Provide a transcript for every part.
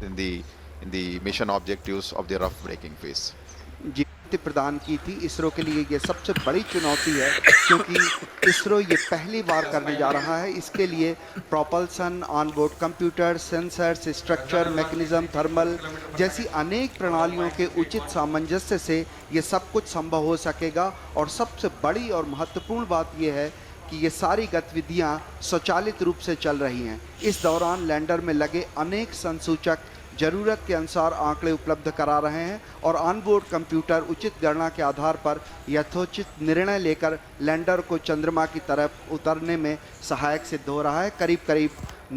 in the mission objectives of the rough braking phase. जी प्रदान की थी। इसरो के लिए ये सबसे बड़ी चुनौती है, क्योंकि इसरो ये पहली बार करने जा रहा है। इसके लिए propulsion, onboard computer, sensors, structure, mechanism, thermal जैसी अनेक प्रणालियों के उचित सामंजस्य से ये सब कुछ संभव हो सकेगा। और सबसे बड़ी और महत्वपूर्ण बात ये है कि ये सारी गतिविधियां स्वचालित रूप से चल रही हैं। इस दौरान लैंडर में लगे अनेक संसूचक ज़रूरत के अनुसार आंकड़े उपलब्ध करा रहे हैं और ऑनबोर्ड कंप्यूटर उचित गणना के आधार पर यथोचित निर्णय लेकर लैंडर को चंद्रमा की तरफ उतरने में सहायक सिद्ध हो रहा है। करीब करीब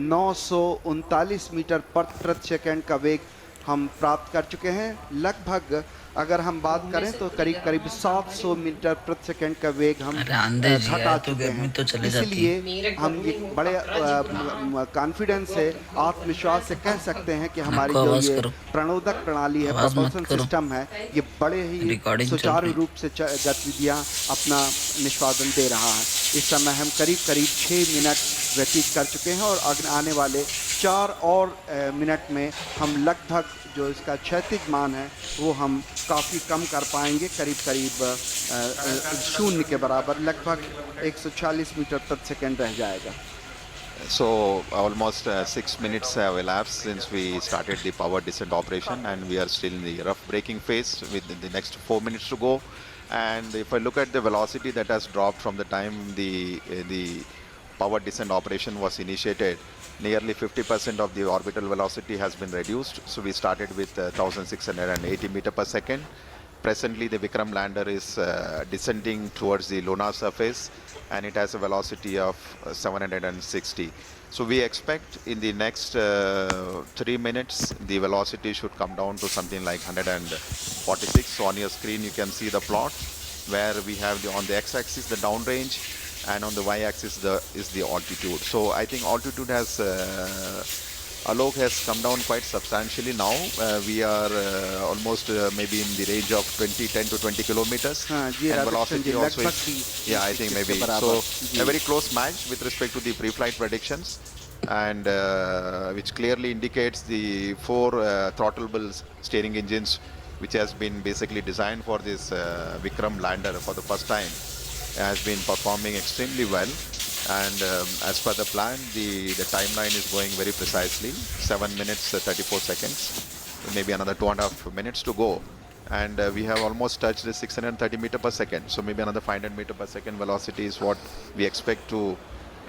939 मीटर प्रति सेकंड का वेग हम प्राप्त कर चुके हैं। लगभग अगर हम बात करें तो करीब करीब 700 मीटर प्रति सेकंड का वेग हम घटा चुके हैं। इसलिए हम ये बड़े कॉन्फिडेंस से, आत्मविश्वास से कह सकते हैं कि हमारी जो ये प्रणोदक प्रणाली है, प्रोपल्सन सिस्टम है, ये बड़े ही सुचारू रूप से गतिविधियां अपना निष्पादन दे रहा है। इस समय हम करीब करीब 6 मिनट व्यतीत कर चुके हैं और आने वाले 4 और मिनट में हम लगभग जो इसका क्षैतिज मान है वो हम काफ़ी कम कर पाएंगे। करीब करीब शून्य के बराबर, लगभग 140 मीटर प्रति सेकंड रह जाएगा। So almost 6 minutes have elapsed since we started the power descent operation, and we are still in the rough braking phase with the next 4 minutes to go. And if I look at the velocity that has dropped from the time the power descent operation was initiated, nearly 50% of the orbital velocity has been reduced. So we started with 1680 meter per second. Presently the Vikram lander is descending towards the lunar surface, and it has a velocity of 760. So we expect in the next 3 minutes the velocity should come down to something like 146. So on your screen you can see the plot where we have on the x-axis the downrange, and on the y-axis is the altitude. So I think altitude has Alok has come down quite substantially now. We are almost maybe in the range of 10 to 20 kilometers. And velocity also is, yeah, I think maybe. So a very close match with respect to the pre-flight predictions, and which clearly indicates the 4 throttleable steering engines, which has been basically designed for this Vikram lander for the first time, has been performing extremely well. And as per the plan, the timeline is going very precisely. 7 minutes 34 seconds, maybe another 2.5 minutes to go, and we have almost touched the 630 meter per second. So maybe another 500 meter per second velocity is what we expect to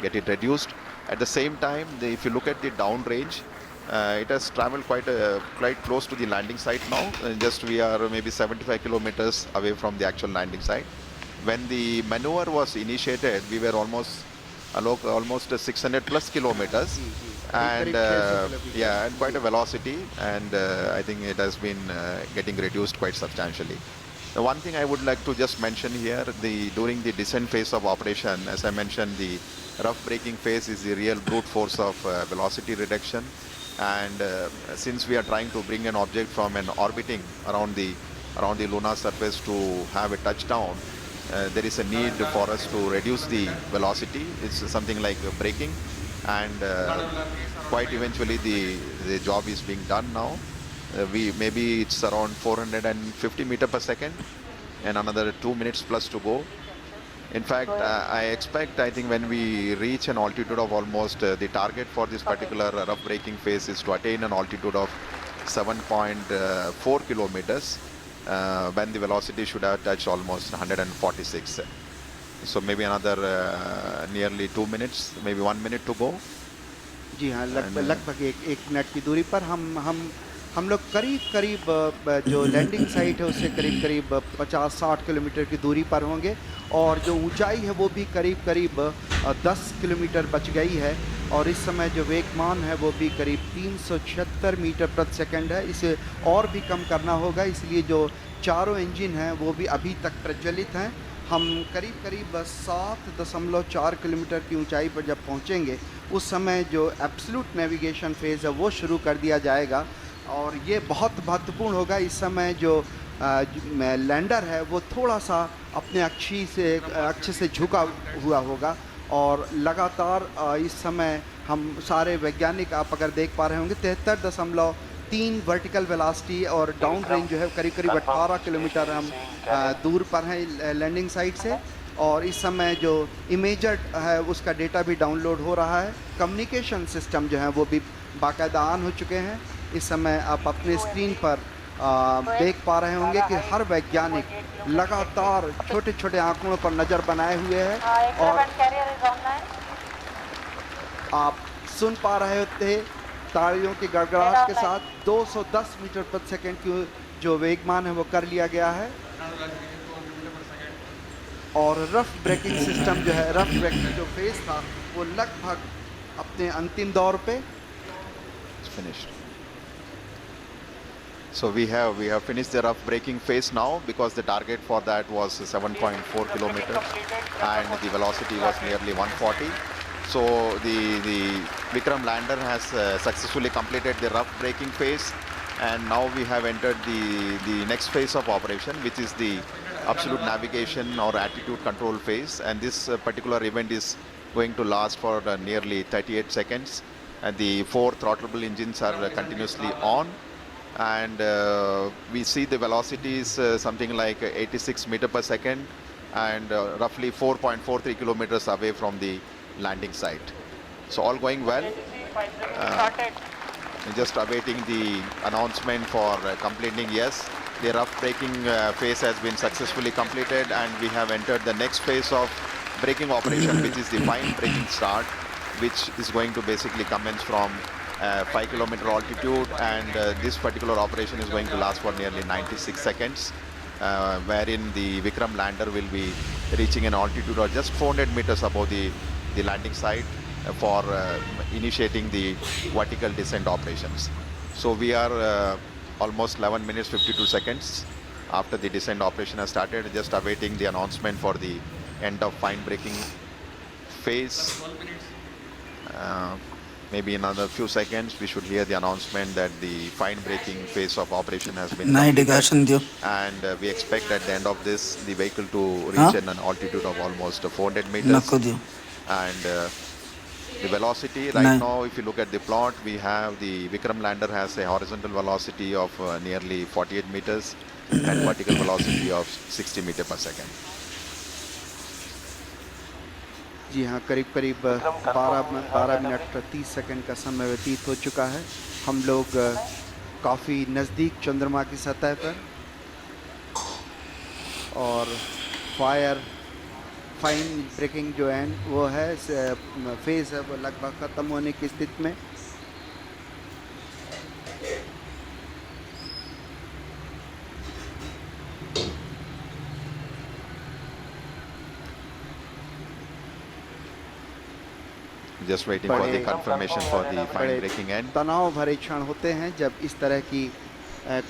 get it reduced. At the same time, if you look at the downrange, it has traveled quite close to the landing site now. Just we are maybe 75 kilometers away from the actual landing site. When the maneuver was initiated, we were almost 600 plus kilometers, and yeah, and quite a velocity, and I think it has been getting reduced quite substantially. The one thing I would like to just mention here, during the descent phase of operation, as I mentioned, the rough braking phase is the real brute force of velocity reduction. And since we are trying to bring an object from an orbiting around the lunar surface to have a touchdown, there is a need for us to reduce the velocity. It's something like braking, and quite eventually the job is being done now. Maybe it's around 450 meter per second, and another 2 minutes plus to go. In fact, I think when we reach an altitude of almost the target for this particular rough braking phase is to attain an altitude of 7.4 kilometers, when the velocity should have touched almost 146. So maybe another nearly 2 minutes, maybe 1 minute to go. जी हाँ, लगभग एक minute की दूरी पर हम लोग करीब जो लैंडिंग साइट है उससे करीब 50-60 किलोमीटर की दूरी पर होंगे, और जो ऊंचाई है वो भी करीब 10 किलोमीटर बच गई है। और इस समय जो वेगमान है वो भी करीब 376 मीटर प्रति सेकंड है। इसे और भी कम करना होगा, इसलिए जो चारों इंजन हैं वो भी अभी तक प्रज्वलित हैं। हम करीब 7.4 किलोमीटर की ऊंचाई पर जब पहुंचेंगे, उस समय जो एब्सोल्यूट नेविगेशन फेज़ है वो शुरू कर दिया जाएगा, और ये बहुत महत्वपूर्ण होगा। इस समय जो लैंडर है वो थोड़ा सा अपने अक्ष से झुका हुआ होगा, और लगातार इस समय हम सारे वैज्ञानिक, आप अगर देख पा रहे होंगे, 3 वर्टिकल वेलोसिटी और डाउन रेंज जो है करीब करीब 18 किलोमीटर हम दूर पर हैं लैंडिंग साइट से। और इस समय जो इमेजर है उसका डेटा भी डाउनलोड हो रहा है। कम्युनिकेशन सिस्टम जो है वो भी बाकायदा ऑन हो चुके हैं। इस समय आप अपने स्क्रीन पर देख पा रहे होंगे कि हर वैज्ञानिक लगातार छोटे छोटे आंकड़ों पर नज़र बनाए हुए हैं और आप सुन पा रहे थे तालियों की गड़गड़ाहट के साथ 210 मीटर प्रति सेकंड की जो वेगमान है वो कर लिया गया है। और रफ ब्रेकिंग सिस्टम जो है, रफ ब्रेकिंग जो फेज था वो लगभग अपने अंतिम दौर पे It's finished. So we have finished the rough braking phase now because the target for that was 7.4 kilometers and the velocity was nearly 140. So the Vikram lander has successfully completed the rough braking phase, and now we have entered the next phase of operation, which is the absolute navigation or attitude control phase. And this particular event is going to last for nearly 38 seconds. And the 4 throttleable engines are continuously on, and we see the velocity is something like 86 meter per second and roughly 4.43 kilometers away from the landing site. So all going well. Just awaiting the announcement for completing. Yes, the rough braking phase has been successfully completed, and we have entered the next phase of braking operation, which is the fine braking start, which is going to basically commence from 5 kilometer altitude, and this particular operation is going to last for nearly 96 seconds, wherein the Vikram lander will be reaching an altitude of just 400 meters above the landing site for initiating the vertical descent operations. So we are almost 11 minutes 52 seconds after the descent operation has started, just awaiting the announcement for the end of fine braking phase. Maybe in another few seconds we should hear the announcement that the fine braking phase of operation has been completed, and we expect at the end of this the vehicle to reach an altitude of almost 400 meters. And the velocity right now, if you look at the plot, we have the Vikram lander has a horizontal velocity of nearly 48 meters and vertical velocity of 60 meter per second. जी हाँ, करीब करीब 12 minute 30 second का समय व्यतीत हो चुका है। हम लोग काफ़ी नज़दीक चंद्रमा की सतह पर, और फाइन ब्रेकिंग जो है वो है फेज़ है वो लगभग ख़त्म होने की स्थिति में। Just waiting for the confirmation for the fine braking end. तनाव भरे क्षण होते हैं जब इस तरह की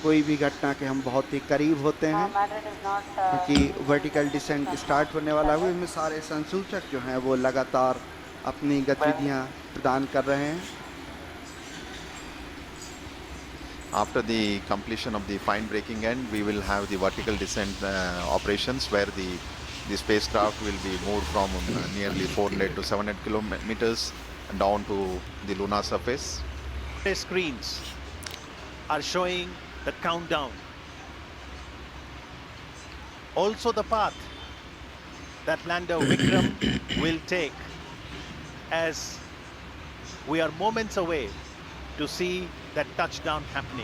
कोई भी घटना के हम बहुत ही करीब होते हैं, क्योंकि वर्टिकल डिसेंट स्टार्ट होने वाला है। इसमें सारे संसूचक जो हैं वो लगातार अपनी गतिविधियां प्रदान कर रहे हैं। After the completion of the fine braking end, we will have the vertical descent operations, where the spacecraft will be moved from nearly 400 to 700 kilometers down to the lunar surface. The screens are showing the countdown. Also the path that lander Vikram will take, as we are moments away to see that touchdown happening.